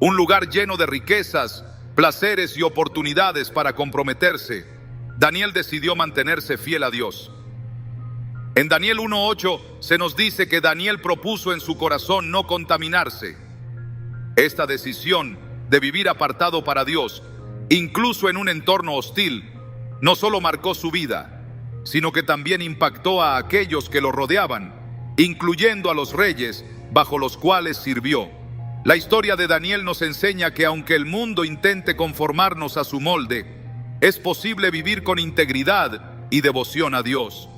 un lugar lleno de riquezas, placeres y oportunidades para comprometerse, Daniel decidió mantenerse fiel a Dios. En Daniel 1:8 se nos dice que Daniel propuso en su corazón no contaminarse. Esta decisión de vivir apartado para Dios, incluso en un entorno hostil, no solo marcó su vida, sino que también impactó a aquellos que lo rodeaban, incluyendo a los reyes bajo los cuales sirvió. La historia de Daniel nos enseña que aunque el mundo intente conformarnos a su molde, es posible vivir con integridad y devoción a Dios.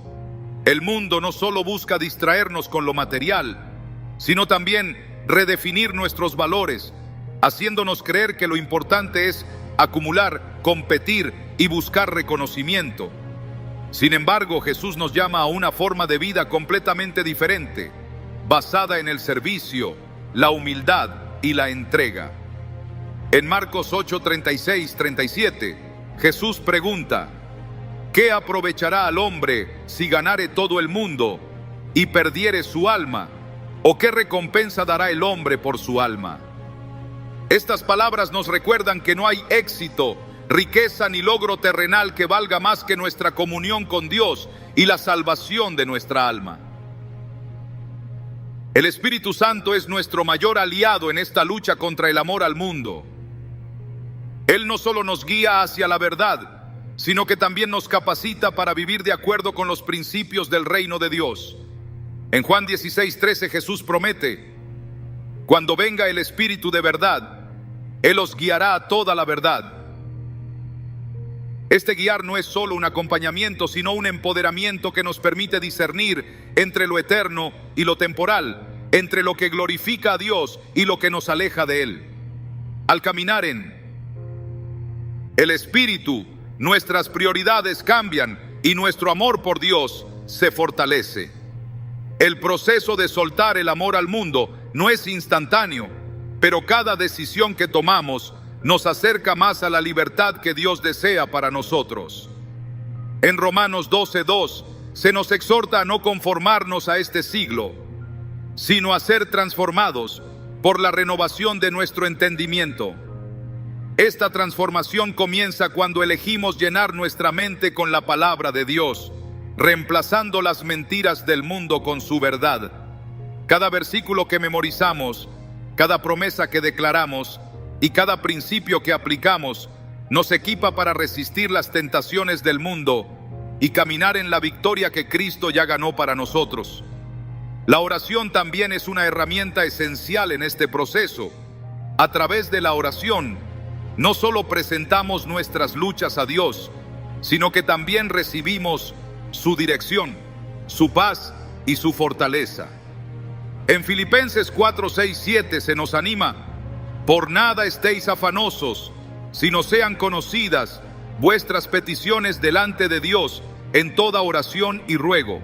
El mundo no solo busca distraernos con lo material, sino también redefinir nuestros valores, haciéndonos creer que lo importante es acumular, competir y buscar reconocimiento. Sin embargo, Jesús nos llama a una forma de vida completamente diferente, basada en el servicio, la humildad y la entrega. En Marcos 8:36-37, Jesús pregunta: ¿qué aprovechará al hombre si ganare todo el mundo y perdiere su alma? ¿O qué recompensa dará el hombre por su alma? Estas palabras nos recuerdan que no hay éxito, riqueza ni logro terrenal que valga más que nuestra comunión con Dios y la salvación de nuestra alma. El Espíritu Santo es nuestro mayor aliado en esta lucha contra el amor al mundo. Él no solo nos guía hacia la verdad, sino que también nos capacita para vivir de acuerdo con los principios del reino de Dios. En Juan 16:13 Jesús promete: cuando venga el Espíritu de verdad, Él os guiará a toda la verdad. Este guiar no es solo un acompañamiento, sino un empoderamiento que nos permite discernir entre lo eterno y lo temporal, entre lo que glorifica a Dios y lo que nos aleja de Él. Al caminar en el Espíritu, nuestras prioridades cambian y nuestro amor por Dios se fortalece. El proceso de soltar el amor al mundo no es instantáneo, pero cada decisión que tomamos nos acerca más a la libertad que Dios desea para nosotros. En Romanos 12:2 se nos exhorta a no conformarnos a este siglo, sino a ser transformados por la renovación de nuestro entendimiento. Esta transformación comienza cuando elegimos llenar nuestra mente con la palabra de Dios, reemplazando las mentiras del mundo con su verdad. Cada versículo que memorizamos, cada promesa que declaramos y cada principio que aplicamos nos equipa para resistir las tentaciones del mundo y caminar en la victoria que Cristo ya ganó para nosotros. La oración también es una herramienta esencial en este proceso. A través de la oración, no solo presentamos nuestras luchas a Dios, sino que también recibimos su dirección, su paz y su fortaleza. En Filipenses 4:6-7 se nos anima: por nada estéis afanosos, sino sean conocidas vuestras peticiones delante de Dios en toda oración y ruego,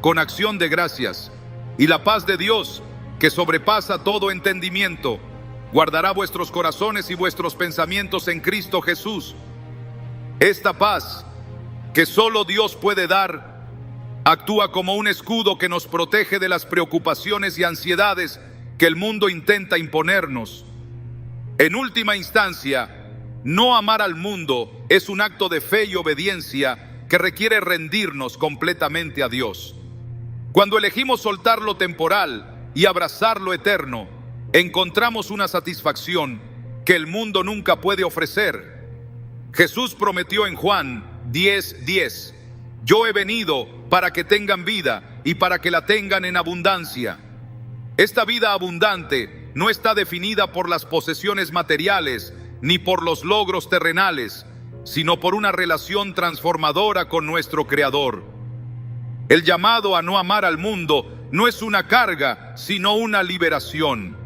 con acción de gracias. Y la paz de Dios, que sobrepasa todo entendimiento, guardará vuestros corazones y vuestros pensamientos en Cristo Jesús. Esta paz, que solo Dios puede dar, actúa como un escudo que nos protege de las preocupaciones y ansiedades que el mundo intenta imponernos. En última instancia, no amar al mundo es un acto de fe y obediencia que requiere rendirnos completamente a Dios. Cuando elegimos soltar lo temporal y abrazar lo eterno, encontramos una satisfacción que el mundo nunca puede ofrecer. Jesús prometió en Juan 10:10: yo he venido para que tengan vida y para que la tengan en abundancia. Esta vida abundante no está definida por las posesiones materiales ni por los logros terrenales, sino por una relación transformadora con nuestro Creador. El llamado a no amar al mundo no es una carga, sino una liberación.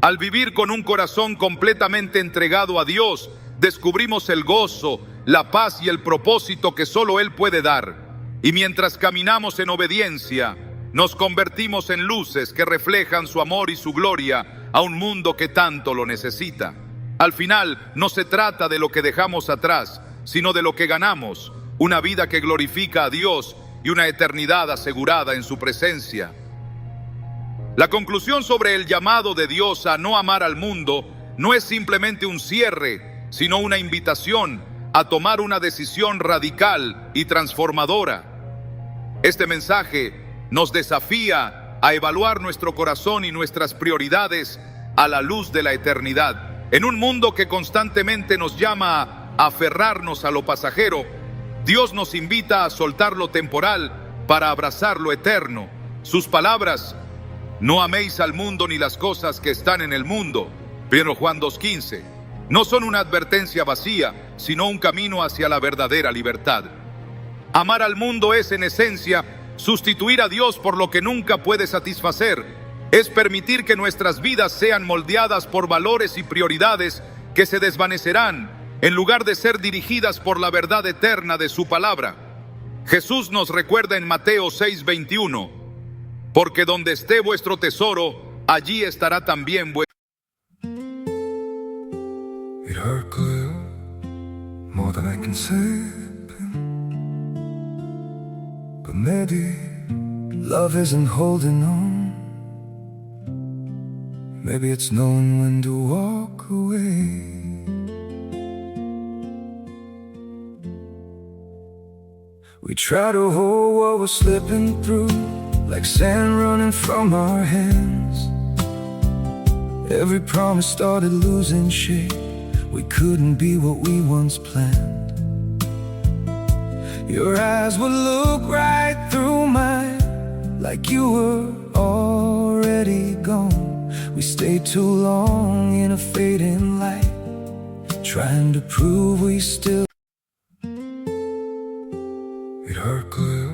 Al vivir con un corazón completamente entregado a Dios, descubrimos el gozo, la paz y el propósito que solo Él puede dar. Y mientras caminamos en obediencia, nos convertimos en luces que reflejan su amor y su gloria a un mundo que tanto lo necesita. Al final, no se trata de lo que dejamos atrás, sino de lo que ganamos, una vida que glorifica a Dios y una eternidad asegurada en su presencia. La conclusión sobre el llamado de Dios a no amar al mundo no es simplemente un cierre, sino una invitación a tomar una decisión radical y transformadora. Este mensaje nos desafía a evaluar nuestro corazón y nuestras prioridades a la luz de la eternidad. En un mundo que constantemente nos llama a aferrarnos a lo pasajero, Dios nos invita a soltar lo temporal para abrazar lo eterno. Sus palabras: no améis al mundo ni las cosas que están en el mundo, 1 Juan 2:15, no son una advertencia vacía, sino un camino hacia la verdadera libertad. Amar al mundo es, en esencia, sustituir a Dios por lo que nunca puede satisfacer. Es permitir que nuestras vidas sean moldeadas por valores y prioridades que se desvanecerán en lugar de ser dirigidas por la verdad eterna de su palabra. Jesús nos recuerda en Mateo 6:21: porque donde esté vuestro tesoro, allí estará también vuestro. It hurt good, more than I can say, but maybe love isn't holding on. Maybe it's knowing when to walk away. We try to hold what we're slipping through, like sand running from our hands. Every promise started losing shape. We couldn't be what we once planned. Your eyes would look right through mine, like you were already gone. We stayed too long in a fading light, trying to prove we still It hurt clear,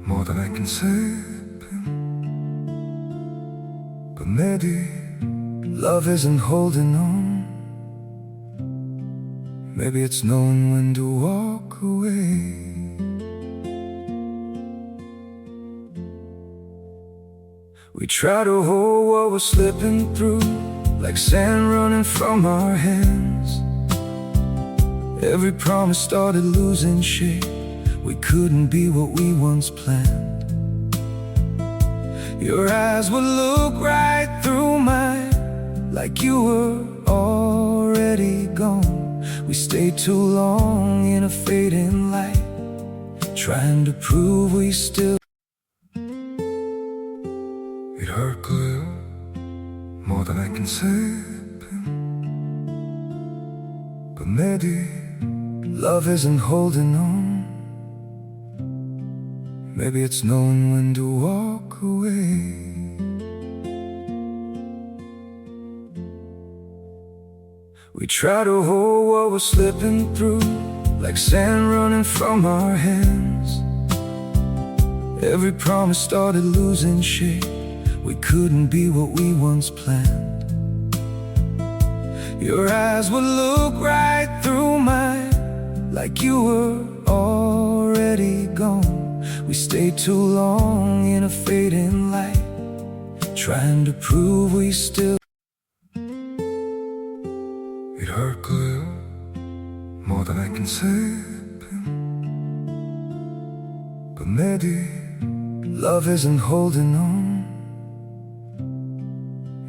more than I can say. But maybe love isn't holding on. Maybe it's knowing when to walk away. We try to hold what we're slipping through, like sand running from our hands. Every promise started losing shape. We couldn't be what we once planned. Your eyes would look right through mine, like you were already gone. We stayed too long in a fading light, trying to prove we still. It hurt clear, more than I can say. But maybe love isn't holding on. Maybe it's knowing when to walk away. We try to hold what we're slipping through, like sand running from our hands. Every promise started losing shape. We couldn't be what we once planned. Your eyes would look right through mine, like you were already gone. We stayed too long in a fading light, trying to prove we still. It hurt clear, more than I can say. But maybe love isn't holding on.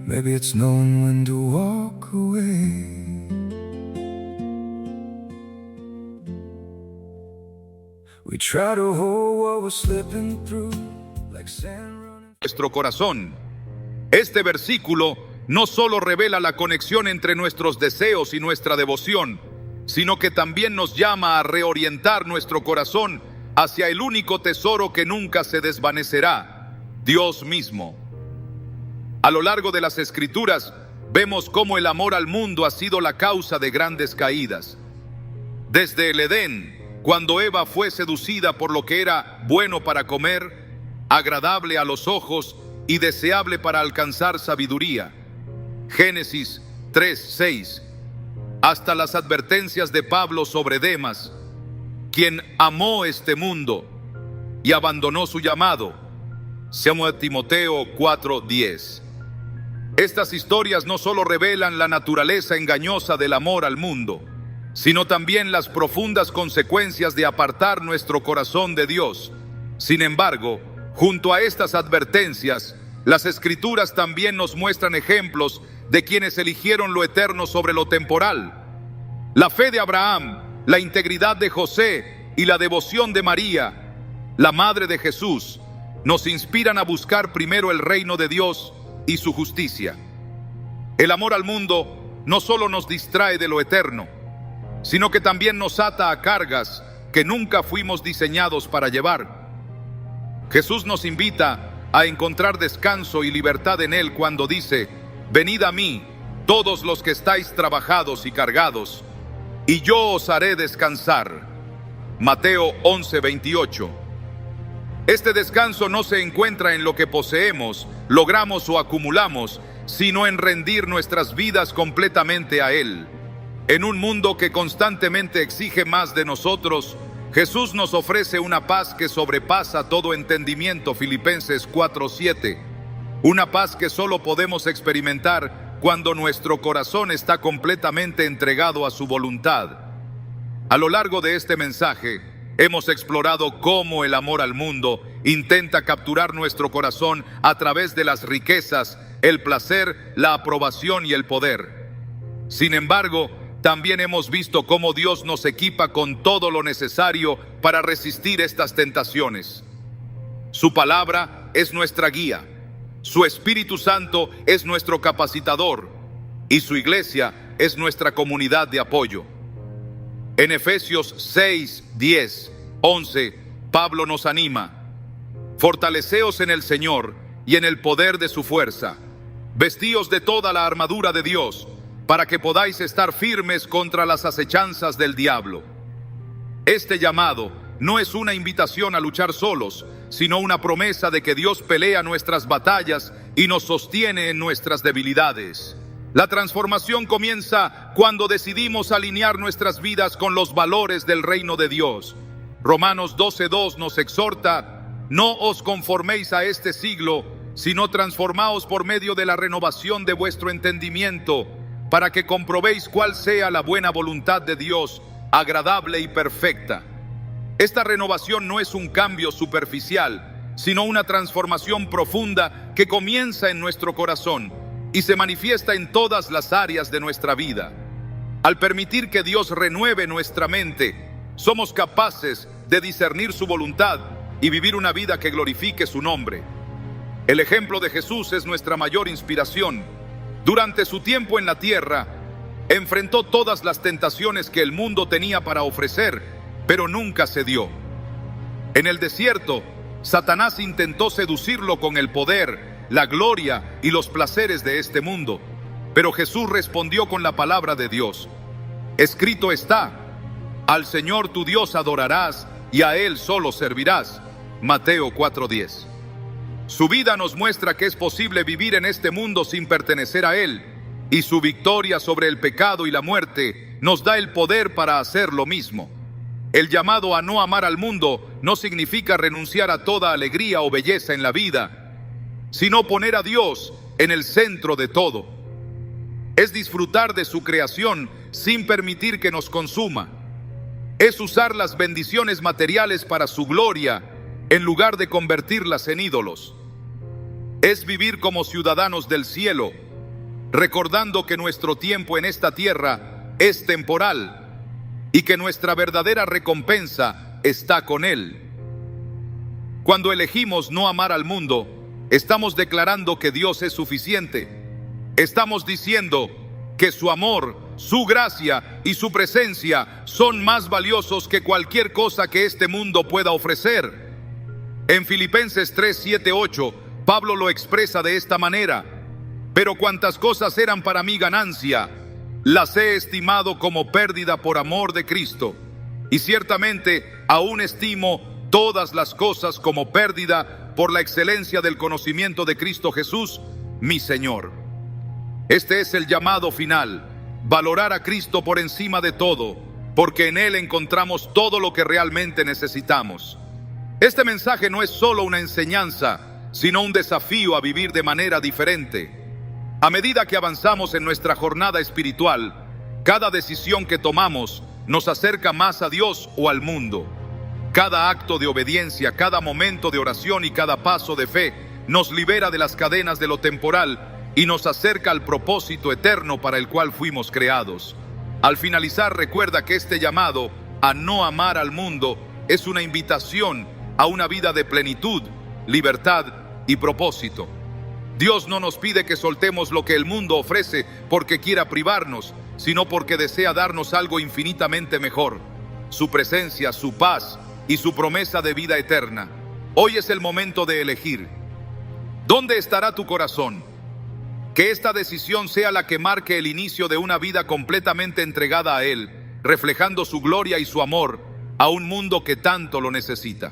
Maybe it's knowing when to walk away. We try to hold what we're slipping through, like sand running. Nuestro corazón. Este versículo no solo revela la conexión entre nuestros deseos y nuestra devoción, sino que también nos llama a reorientar nuestro corazón hacia el único tesoro que nunca se desvanecerá, Dios mismo. A lo largo de las Escrituras, vemos cómo el amor al mundo ha sido la causa de grandes caídas. Desde el Edén, cuando Eva fue seducida por lo que era bueno para comer, agradable a los ojos y deseable para alcanzar sabiduría. Génesis 3:6. Hasta las advertencias de Pablo sobre Demas, quien amó este mundo y abandonó su llamado. Segunda de Timoteo 4:10. Estas historias no solo revelan la naturaleza engañosa del amor al mundo, sino también las profundas consecuencias de apartar nuestro corazón de Dios. Sin embargo, junto a estas advertencias, las Escrituras también nos muestran ejemplos de quienes eligieron lo eterno sobre lo temporal. La fe de Abraham, la integridad de José y la devoción de María, la madre de Jesús, nos inspiran a buscar primero el reino de Dios y su justicia. El amor al mundo no solo nos distrae de lo eterno, sino que también nos ata a cargas que nunca fuimos diseñados para llevar. Jesús nos invita a encontrar descanso y libertad en Él cuando dice: venid a mí, todos los que estáis trabajados y cargados, y yo os haré descansar. Mateo 11:28. Este descanso no se encuentra en lo que poseemos, logramos o acumulamos, sino en rendir nuestras vidas completamente a Él. En un mundo que constantemente exige más de nosotros, Jesús nos ofrece una paz que sobrepasa todo entendimiento. Filipenses 4:7. Una paz que solo podemos experimentar cuando nuestro corazón está completamente entregado a su voluntad. A lo largo de este mensaje, hemos explorado cómo el amor al mundo intenta capturar nuestro corazón a través de las riquezas, el placer, la aprobación y el poder. Sin embargo, también hemos visto cómo Dios nos equipa con todo lo necesario para resistir estas tentaciones. Su palabra es nuestra guía, su Espíritu Santo es nuestro capacitador y su iglesia es nuestra comunidad de apoyo. En Efesios 6, 10, 11, Pablo nos anima: fortaleceos en el Señor y en el poder de su fuerza. Vestíos de toda la armadura de Dios, para que podáis estar firmes contra las acechanzas del diablo. Este llamado no es una invitación a luchar solos, sino una promesa de que Dios pelea nuestras batallas y nos sostiene en nuestras debilidades. La transformación comienza cuando decidimos alinear nuestras vidas con los valores del reino de Dios. Romanos 12:2 nos exhorta: no os conforméis a este siglo, sino transformaos por medio de la renovación de vuestro entendimiento, para que comprobéis cuál sea la buena voluntad de Dios, agradable y perfecta. Esta renovación no es un cambio superficial, sino una transformación profunda que comienza en nuestro corazón y se manifiesta en todas las áreas de nuestra vida. Al permitir que Dios renueve nuestra mente, somos capaces de discernir su voluntad y vivir una vida que glorifique su nombre. El ejemplo de Jesús es nuestra mayor inspiración. Durante su tiempo en la tierra, enfrentó todas las tentaciones que el mundo tenía para ofrecer, pero nunca cedió. En el desierto, Satanás intentó seducirlo con el poder, la gloria y los placeres de este mundo, pero Jesús respondió con la palabra de Dios. Escrito está: al Señor tu Dios adorarás y a Él solo servirás. Mateo 4:10. Su vida nos muestra que es posible vivir en este mundo sin pertenecer a Él, y su victoria sobre el pecado y la muerte nos da el poder para hacer lo mismo. El llamado a no amar al mundo no significa renunciar a toda alegría o belleza en la vida, sino poner a Dios en el centro de todo. Es disfrutar de su creación sin permitir que nos consuma. Es usar las bendiciones materiales para su gloria en lugar de convertirlas en ídolos. Es vivir como ciudadanos del cielo, recordando que nuestro tiempo en esta tierra es temporal y que nuestra verdadera recompensa está con Él. Cuando elegimos no amar al mundo, estamos declarando que Dios es suficiente. Estamos diciendo que su amor, su gracia y su presencia son más valiosos que cualquier cosa que este mundo pueda ofrecer. En Filipenses 3:7-8, Pablo lo expresa de esta manera: pero cuantas cosas eran para mí ganancia, las he estimado como pérdida por amor de Cristo. Y ciertamente aún estimo todas las cosas como pérdida por la excelencia del conocimiento de Cristo Jesús, mi Señor. Este es el llamado final: valorar a Cristo por encima de todo, porque en Él encontramos todo lo que realmente necesitamos. Este mensaje no es solo una enseñanza, sino un desafío a vivir de manera diferente. A medida que avanzamos en nuestra jornada espiritual, cada decisión que tomamos nos acerca más a Dios o al mundo. Cada acto de obediencia, cada momento de oración y cada paso de fe nos libera de las cadenas de lo temporal y nos acerca al propósito eterno para el cual fuimos creados. Al finalizar, recuerda que este llamado a no amar al mundo es una invitación a una vida de plenitud, libertad y propósito. Dios no nos pide que soltemos lo que el mundo ofrece porque quiera privarnos, sino porque desea darnos algo infinitamente mejor: su presencia, su paz y su promesa de vida eterna. Hoy es el momento de elegir. ¿Dónde estará tu corazón? Que esta decisión sea la que marque el inicio de una vida completamente entregada a Él, reflejando su gloria y su amor a un mundo que tanto lo necesita.